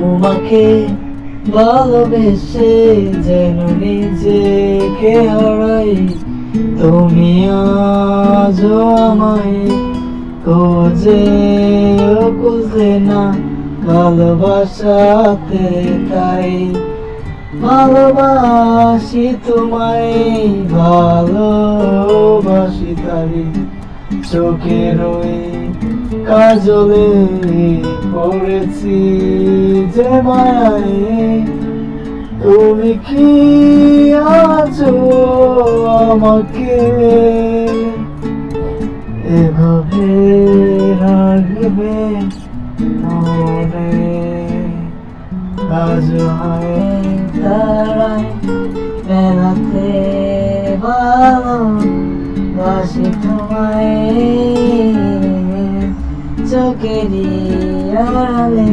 তোমাকে ভালোবেসে যেন নিজেকে হারাই, তুমি আজও আমায় খুঁজলে না ভালোবাসাতে, তাই ভালোবাসি তোমায়, ভালোবাসি তাই চোখের ওই কাজলে পড়েছি যে মায়ায়। তুমি কি আছো আমাকে এভাবে রাখবে মনে? আজ হয় তারায় বেড়াতে ভালোবাসি তোমায় চোখেরই আড়ালে।